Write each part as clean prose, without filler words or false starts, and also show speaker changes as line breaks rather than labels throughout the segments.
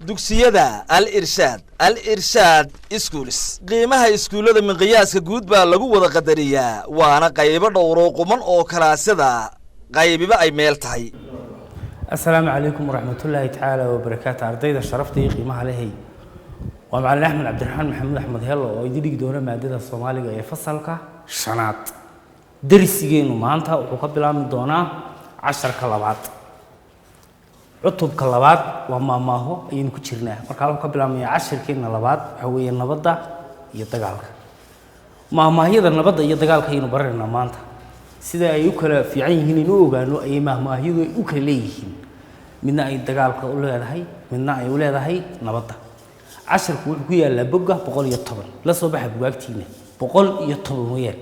dugsiyada al irshaad schools qiimaha iskuulada miqyaaska guud baa lagu wada qadariyaa waana qaybo dhowr quman oo kalaasada qaybiba ay meel tahay.
السلام عليكم ورحمة الله تعالى وبركاته. أرضية شرفتي قيمة عليه ومعلن أحمد عبد الرحمن محمد أحمد هلا ويدري دونا مادة الصومالية يفصلك شنات درسيين ومعنتها وقبل عام دونا 10 كلمات عطب كلمات وما هو ينكشرناه وقالوا قبل عام 10 كلمات هو النبضة يتقالك ما هي ذا النبضة يتقالك هي نبررنا معنتها سيدا يوكل في عينه نوغانو أي ما هي يوكل ليهن منا أي دجال كأولاد هاي منا أي أولاد هاي نبضة 10 كويا لبقة بقول يطبل لا صباح بوقتينا بقول يطبل وياه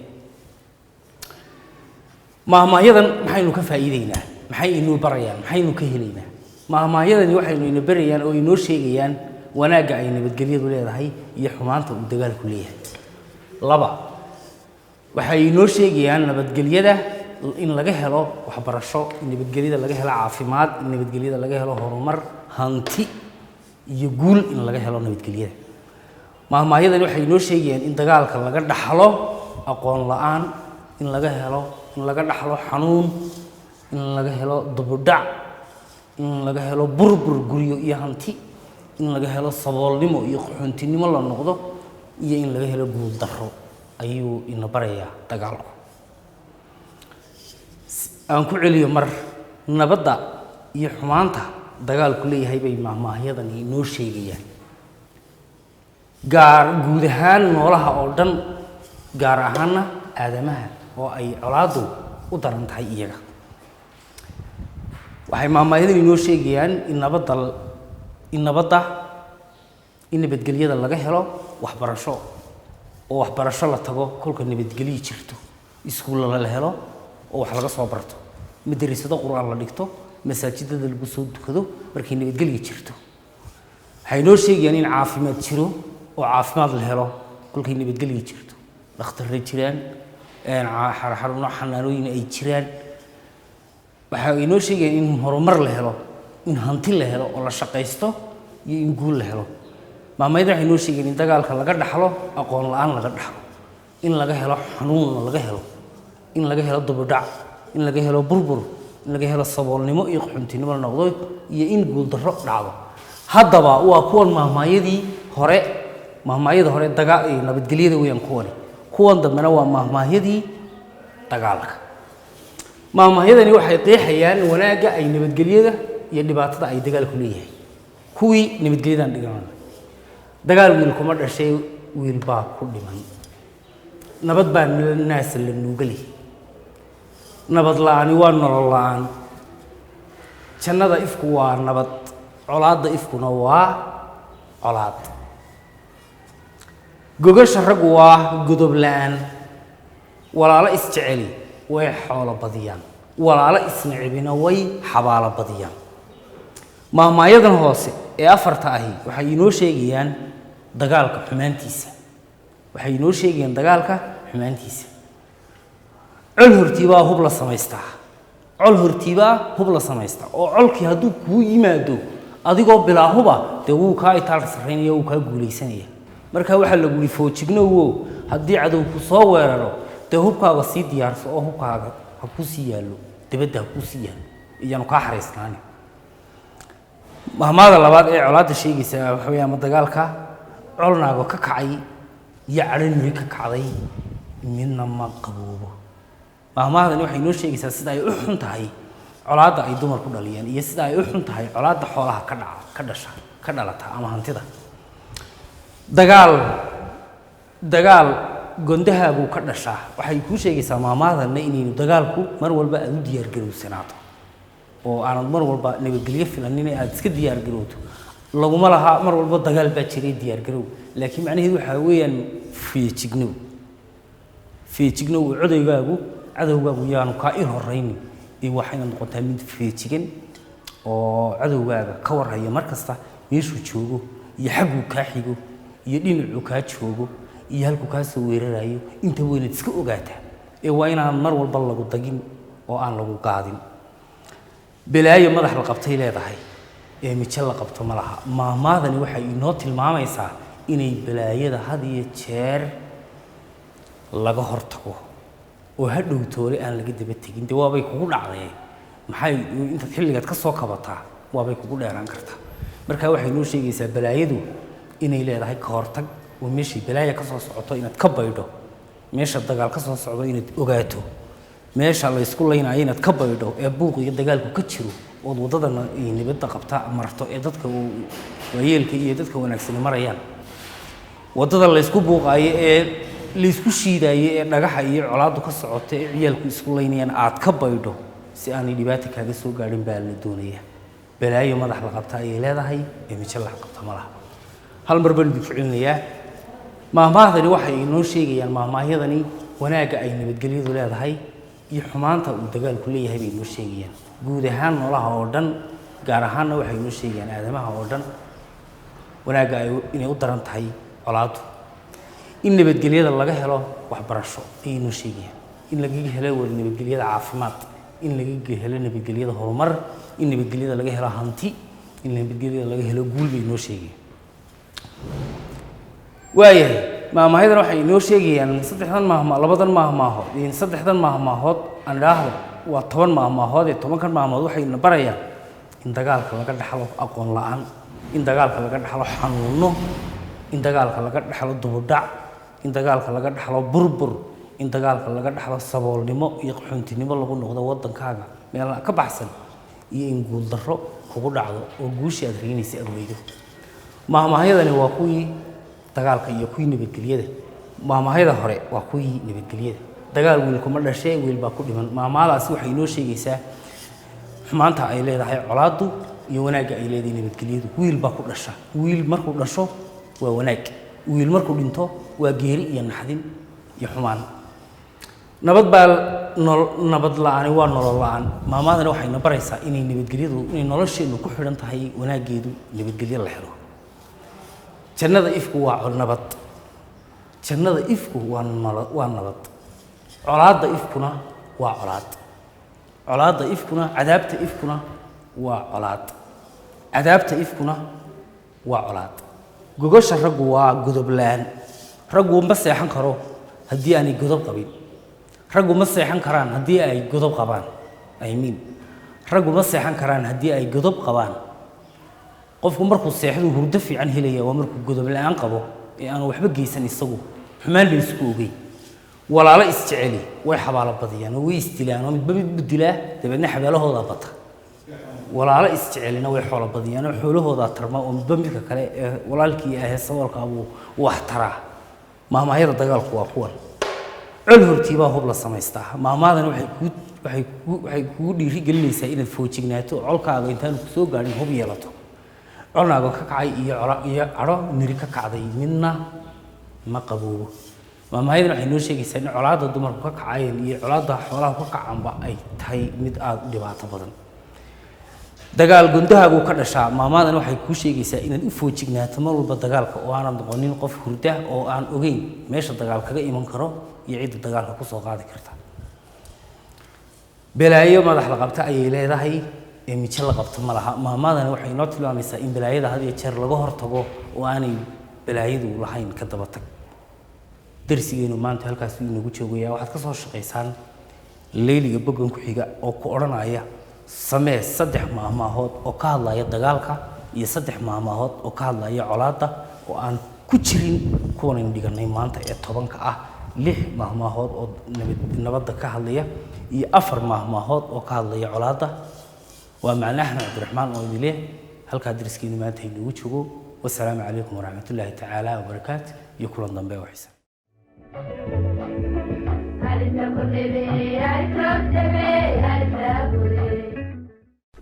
ما يدن محينو كفايدينا محينو بريان محينو كهلينا ما يدن يوحينو إنه بريان أو إنه شيئيان وناجع إنه بتجليد أولاد هاي يحمانته الدجال كلية لبا waxay inoo sheegayaan nabadgelyada in laga helo waxbarasho nabadgelyada laga helo caafimaad nabadgelyada laga helo horumar hanti iyo guul in laga helo nabadgelyada maamaayadan waxay inoo sheegayaan in dagaalka laga dhaxlo aqoon la'aan in laga dhaxlo xanuun in laga helo dubudhac in laga helo burbur guriyo iyo hanti in laga helo saboolnimo iyo qaxoontinimo la noqdo iyo in laga helo guul darro ayuu ina baraya dagaalku aan ku celiyo mar nabadda iyo xumaanta dagaalku leeyahay bay maahmaahayadan inoo sheegayaan guud ahaan noolaha oo dhan gaar ahaana aadamaha oo ay colaadu u daran tahay iyaga waxay maahmaahayadan inoo sheegayaan in nabadgelyada laga helo waxbarasho oo waxbarasho la tago kolka nabadgelyo jirto iskuul la helo oo wax laga soo barto madrasado quraan la dhigto masaajidada lagu soo dukado markii nabadgelyo jirto waxay noo sheegayaan in caafimaad jiro oo caafimaad la helo kolkii nabadgelyo jirto dhakhtar jiraan xarumo xanaanooyin ay jiraan waxay noo sheegayaan in horumar la helo in hanti la helo oo la shaqaysto iyo in guul la helo maamada waxay noo sheegeen in dagaalka laga dhaxlo aqoon la'aan laga dhaxlo in laga helo xanuun laga helo in laga helo dubudhac in laga helo burbur in laga helo saboolnimo iyo qaxoontinimo noqdo iyo in guul darro dhacdo haddaba waa kuwan maahmaayada hore nabadgelyada weeyaan kuwan dambena waa maahmaayadii dagaalka maahmaayadani waxay qeexayaan wanaaga ay nabadgelyada iyo dhibaatada ay dagaalku leeyahay kuwii nabadgelyadan dhigan dagaal wiil kuma dhashay wiil baa ku dhiman nabad baa naas la nuugali nabad la'aani waa nolol la'aan jannada ifku waa nabad colaadda ifkuna waa colaad gogasha rag waa godob la'aan walaalo isjeceli way xoolo badiyaan walaalo isnicibina way xabaalo badiyaan maamaayadan hoose ee afarta ahi waxay inoo sheegayaan dagaalka xumaantiisa col hortiibaa hub la samaystaa oo colkii hadduu kuu yimaado adigoo bilaa huba dee wuu kaa itaal sarreynaya wuu kaa guulaysanaya marka waxaa lagu yidhi foojignowo haddii cadow ku soo weeraro dee hubkaaga sii diyaarso oo hubkaaga ha kuu sii yaallo dibadda ha kuu sii yaallo iyaanu kaa xaraysnaani mahmaada labaad ee colaadda sheegaysa waxa weeye ama dagaalka colnaago ka kacay iyo cadhanuri ka kacday midna ma qaboobo mahmaadani waxay noo sheegaysaa sida ay u xun tahay colaadda ay dumarku dhaliyeen iyo sida ay u xun tahay colaadda xoolaha ka dhalata ama hantida dagaal gondahaagu ka dhashaa waxay kuu sheegaysaa mahmaadana inaynu dagaalku mar walba aad u diyaargarowsanaato oo aanad mar walba nabadgelyo filanin aad iska diyaargarowto laguma laha mar walba dagaal baa jiray diyaargarow laakiin macnaheedu waxa weeyaan feejignow cadowgaagu yaanu kaa in horeynin ee waxayna noqotaa mid feejigan oo cadowgaaga ka warhaya mar kasta meeshuu joogo iyo xagguu kaa xigo iyo dhinacuu kaa joogo iyo halkuu kaa soo weerarayo inta weynaad iska ogaataa ee waa inaan mar walba lagu dagin oo aan lagu qaadin balaayo madax la qabtay leedahay ee mijo la qabto ma laha maamaadani waxay inoo tilmaamaysaa inay balaayada had iyo jeer laga hortago oo hadhow toole aan laga daba tegin de waabay kugu dhacday maxay inta xilligaad ka soo kabataa waabay kugu dheeraan kartaa marka waxay noo sheegaysaa balaayadu inay leedahay ka hortag oo meeshii balaaya ka soo socoto inaad ka baydho meesha dagaal ka soo socdo inaad ogaato meesha la isku leynayo inaad ka baydho ee buuq iyo dagaalku ka jiro oo wadadana nabadda qabta marto ee dadka waayeelka iyo dadka wanaagsan marayaan wadada la isku buuqaayo ee la isku shiidayo ee dhagaxa iyo colaadu ka socoto ee ciyaalku isku leynayaan aad ka baydho si aanay dhibaato kaaga soo gaarin baa la doonayaa balaayo madax la qabta ay leedahay ee mijo la qabta ma laha hal mar baan idin ficilinayaa maamahdani waxay inoo sheegayaan maamahyadani wanaaga ay nabadgelyadu leedahay iyo xumaanta uu dagaalku leeyahay bay inoo sheegayaan guud ahaan noolaha oo dhan gaar ahaanna waxay inoo sheegayaan aadamaha oo dhan wanaaga inay u daran tahay colaadu in nabadgelyada laga helo waxbarasho ay inoo sheegayaan in laga helo nabadgelyada caafimaad in laga helo nabadgelyada horumar in nabadgelyada laga helo hanti in nabadgelyada laga helo guul bay inoo sheegayaan waayahay maamahadan waxay inoo sheegayaan labadan maahmaahood aan idhaahdo waa 10 maahmaahood ee 10kan maahmaahood waxay na barayaan in dagaalka laga dhaxlo aqoon la'aan in dagaalka laga dhaxlo xanuuno in dagaalka laga dhaxlo dubudhac in dagaalka laga dhaxlo burbur in dagaalka laga dhaxlo saboolnimo iyo qaxoontinimo lagu noqdo wadankaaga meel ka baxsan iyo in guul darro kugu dhacdo oo guushi aad riinaysa aad weydo maamahyadani waa kuwii dagaalka iyo kuwii nabadgelyada maamahyada hore waa kuwii nabadgelyada dagaal wiil kuma dhashay wiil baa ku dhiman maamaadaasi waxay inoo sheegaysaa xumaanta ay leedahay colaadu iyo wanaaga ay leedahay nabadgelyadu wiil baa ku dhasha wiil markuu dhasho waa wanaag wiil markuu dhinto waa geeri iyo naxdin iyo xumaan nabad la'aan waa nolol la'aan maamaadana waxay na baraysaa inay nabadgelyadu inay nolosheenu ku xidhan tahay wanaageedu nabadgelyo la helo jannada ifku waa nabad jannada ifku waa nabad colaadda ifkuna waa colaadda ifkuna cadaabta ifkuna waa cadaabta ifkuna waa colaad gogosha raggu waa godob la'aan raggu ma seexan karo haddii aanay godob qabin raggu ma seexan karaan haddii ay godob qabaan raggu ma seexan karaan haddii ay godob qabaan qofku markuu seexdo hurdo fiican helaya waa markuu godob la'aan qabo ee aan waxba geysan isagu xumaan la isku ogay walaalo isjeceli way xabaalo badiyaan oo way istilaan oo midba mid budilaa dabeedna xabaalahooda bata walaalo isjecelina way xoolo badiyaan oo xoolahooda tarma oo midba midka kale ee walaalkii ah saboolka abuu wax taraa maamahyada dagaalku waa kuwan col hortiibaa hub la samaystaa maamaadan waxay kugu dhiiri gelinaysaa inaad foojignaato colkaaga intaan ku soo gaarin hub yeelato colnaaga ka kacay iyo cadho niri ka kacday midna ma qaboobo maamaayadan waxay noo sheegaysaa in colaadda dumarku ka kacayeen iyo colaadda xoolaha ka kacanba ay tahay mid aada u dhibaato badan dagaal gundahaagu ka dhashaa maamaadan waxay kuu sheegaysaa inaad u foojignaato mar walba dagaalka oo aanad noqonin qof hurda oo aan ogeyn meesha dagaal kaga iman karo iyo cidda dagaalka ku soo qaadi karta balaayo madax la qabta ayay leedahay ee mijo la qabto ma laha maamaadani waxay inoo tilmaamaysaa in balaayada had iyo jeer laga hortago oo aanay balaayadu lahayn ka daba tag darsigeenu maanta halkaas uu inagu joogayaa waxaad ka soo shaqaysaan leyliga bogan ku xiga oo ku odhanaya samee 3 maahmaahood oo ka hadlaya dagaalka iyo 3 maahmaahood oo ka hadlaya colaadda oo aan ku jirin kuwan dhiganay maanta ee 10ka ah 6 maahmaahood oo nabadda ka hadlaya iyo 4 maahmaahood oo ka hadlaya colaadda waa macna Axmed Cabdiraxmaan oo idile halka darsigeenu maanta inagu joogo wassalaamu calaykum waraxmatullaahi tacaala wabarakaatuh iyo kulan dambe oo xiiso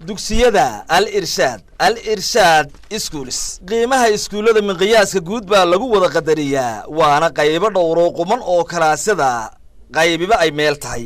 dugsiyada al irshaad schools qiimaha iskuulada miqyaaska guud baa lagu wada qadariyaa waana qaybo dhowr oo quman oo kalaasada qaybiba ay meel tahay